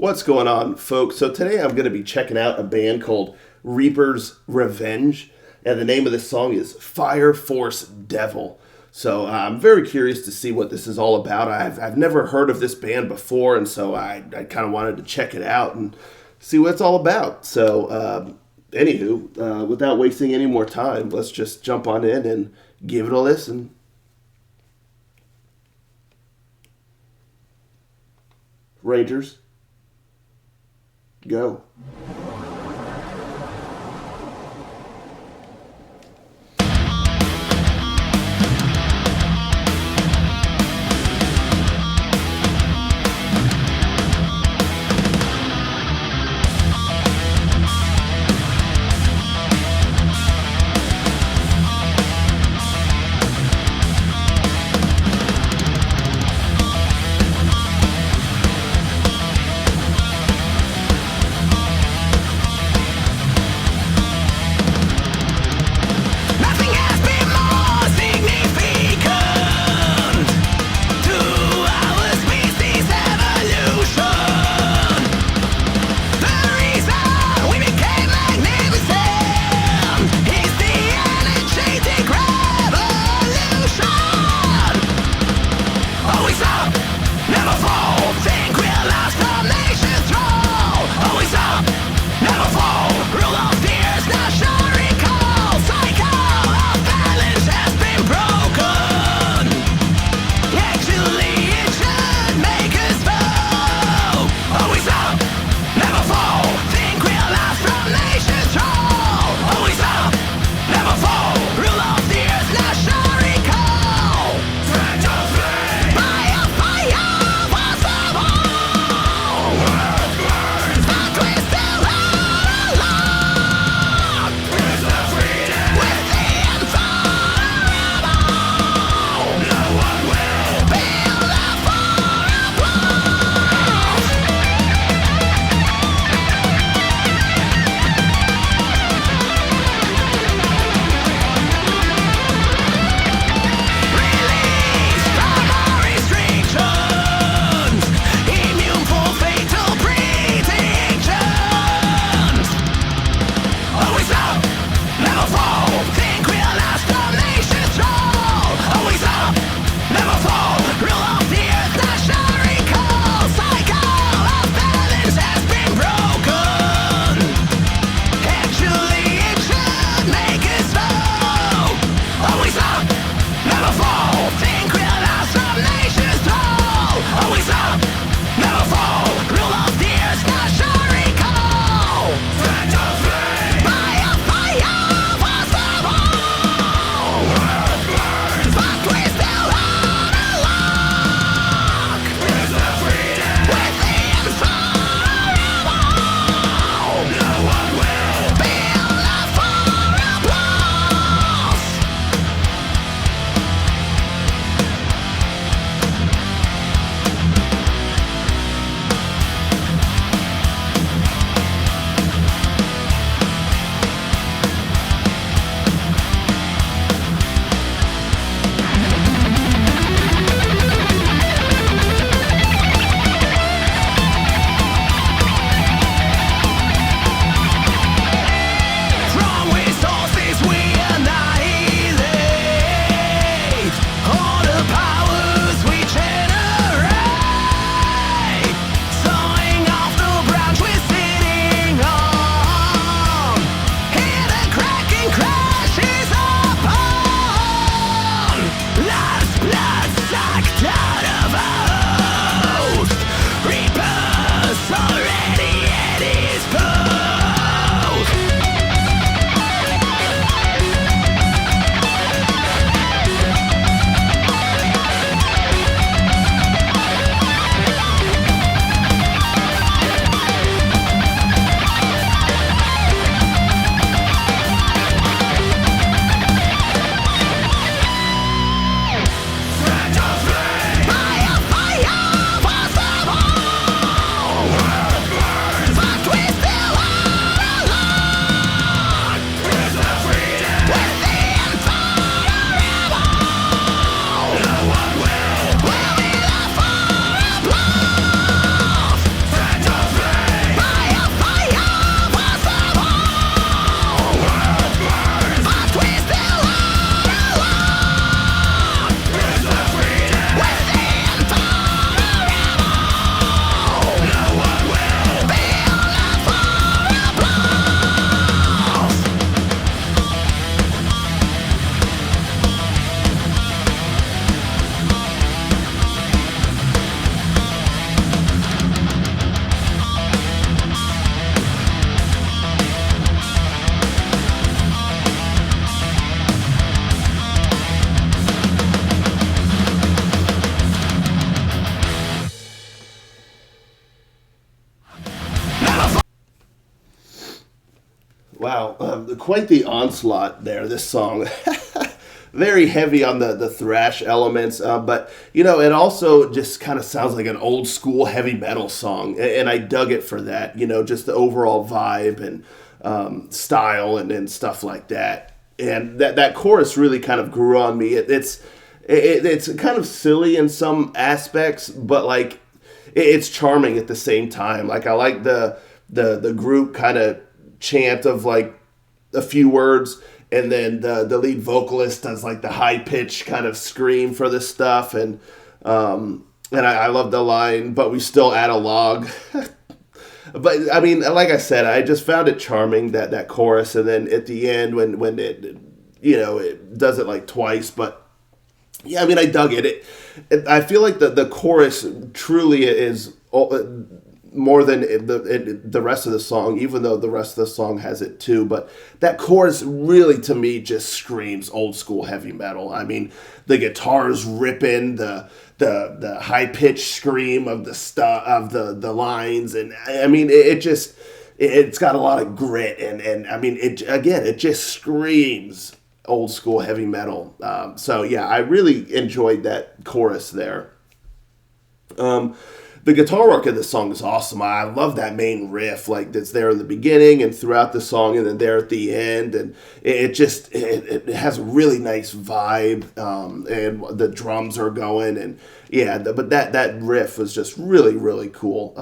What's going on, folks? So today I'm going to be checking out a band called Reaper's Revenge, and the name of this song is Fire Force Devil. So I'm very curious to see what this is all about. I've never heard of this band before, and so I kind of wanted to check it out and see what it's all about. So, without wasting any more time, let's just jump on in and give it a listen. Rangers, go. Wow, quite the onslaught there, this song. Very heavy on the thrash elements, but it also just kind of sounds like an old school heavy metal song, and I dug it for that. Just the overall vibe and style and stuff like that. And that chorus really kind of grew on me. It's kind of silly in some aspects, but like it's charming at the same time. Like I like the group kind of chant of like a few words, and then the lead vocalist does like the high pitch kind of scream for this stuff, and I love the line, but we still add a log. But I mean, like I said, I just found it charming, that chorus, and then at the end when it does it like twice, but yeah, I mean, I dug it. I feel like the chorus truly is more than the rest of the song, even though the rest of the song has it too. But that chorus really, to me, just screams old school heavy metal. I mean, the guitars ripping, the high pitched scream of the lines, and I mean, it's got a lot of grit, and I mean, it just screams old school heavy metal. So yeah, I really enjoyed that chorus there. The guitar work in this song is awesome. I love that main riff, like that's there in the beginning and throughout the song, and then there at the end, and it has a really nice vibe, and the drums are going, and yeah, but that riff was just really really cool.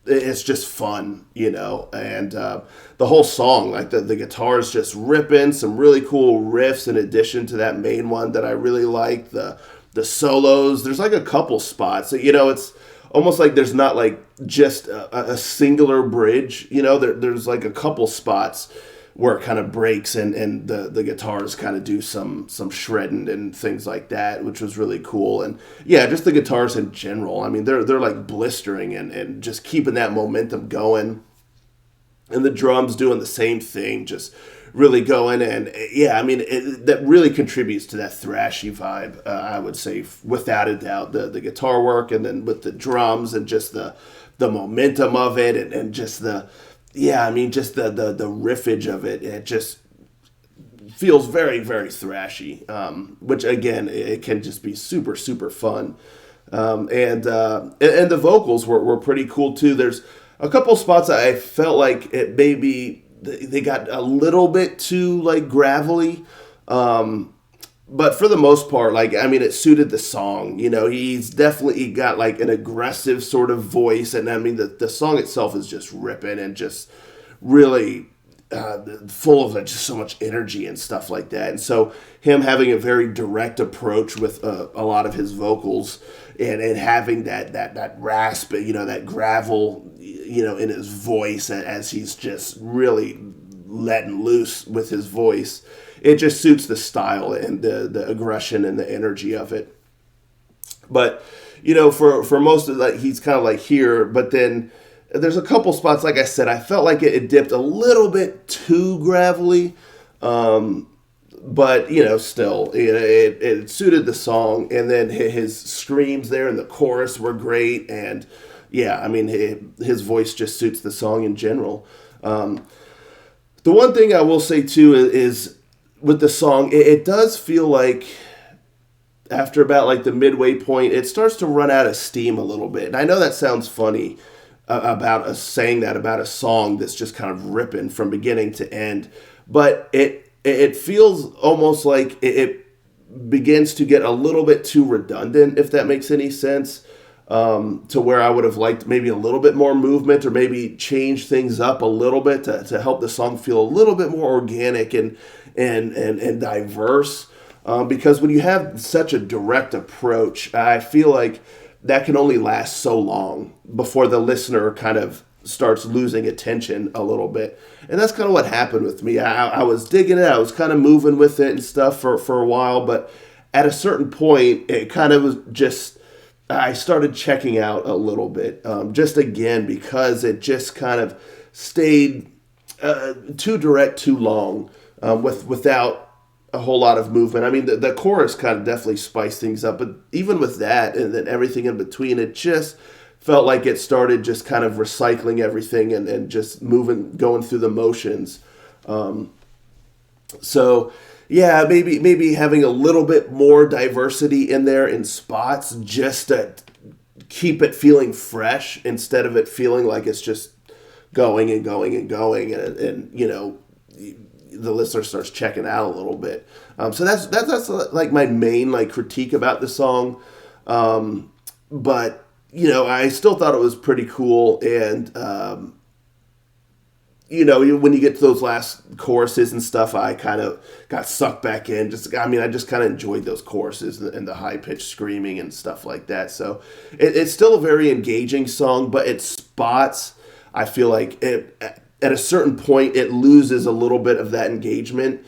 It's just fun, and the whole song, like the guitar's just ripping, some really cool riffs in addition to that main one that I really like. The solos, there's like a couple spots, it's almost like there's not like just a singular bridge, there's like a couple spots where it kind of breaks, and the guitars kind of do some shredding and things like that, which was really cool. And yeah, just the guitars in general, I mean, they're like blistering and just keeping that momentum going, and the drums doing the same thing, just really going. And yeah, I mean, that really contributes to that thrashy vibe, I would say, without a doubt. The guitar work, and then with the drums, and just the momentum of it, and just just the riffage of it. It just feels very very thrashy, which again, it can just be super super fun. And the vocals were pretty cool too. There's a couple spots I felt like it maybe they got a little bit too like gravelly, but for the most part, like, I mean, it suited the song. He's definitely got like an aggressive sort of voice, and I mean the song itself is just ripping and just really full of just so much energy and stuff like that. And so him having a very direct approach with a lot of his vocals, and having that rasp, that gravel, in his voice, as he's just really letting loose with his voice, it just suits the style and the aggression and the energy of it. But for most of that, he's kind of like here, but then there's a couple spots, like I said, I felt like it dipped a little bit too gravelly, but still, it suited the song. And then his screams there in the chorus were great, and yeah, I mean, his voice just suits the song in general. The one thing I will say too is with the song, it does feel like after about like the midway point, it starts to run out of steam a little bit. And I know that sounds funny about us saying that about a song that's just kind of ripping from beginning to end, but it feels almost like it begins to get a little bit too redundant, if that makes any sense. To where I would have liked maybe a little bit more movement, or maybe change things up a little bit to help the song feel a little bit more organic and diverse. Because when you have such a direct approach, I feel like that can only last so long before the listener kind of starts losing attention a little bit. And that's kind of what happened with me. I was digging it. I was kind of moving with it and stuff for a while, but at a certain point, it kind of was just, I started checking out a little bit, just again, because it just kind of stayed too direct, too long, without a whole lot of movement. I mean, the chorus kind of definitely spiced things up, but even with that and then everything in between, it just felt like it started just kind of recycling everything and just going through the motions. So yeah, maybe having a little bit more diversity in there in spots just to keep it feeling fresh instead of it feeling like it's just going and going and going, and the listener starts checking out a little bit. So that's like my main like critique about the song. But I still thought it was pretty cool, and when you get to those last choruses and stuff, I kind of got sucked back in. I just kind of enjoyed those choruses and the high pitched screaming and stuff like that. So it's still a very engaging song, but at spots, I feel like at a certain point, it loses a little bit of that engagement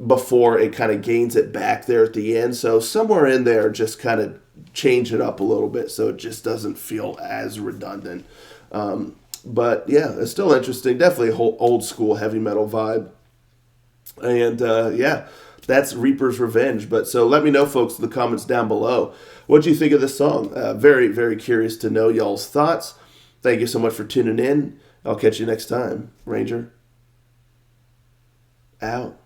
before it kind of gains it back there at the end. So somewhere in there, just kind of change it up a little bit so it just doesn't feel as redundant. But yeah, it's still interesting. Definitely a whole old school heavy metal vibe. And yeah, that's Reaper's Revenge. But so let me know, folks, in the comments down below. What do you think of this song? Very, very curious to know y'all's thoughts. Thank you so much for tuning in. I'll catch you next time. Ranger, out.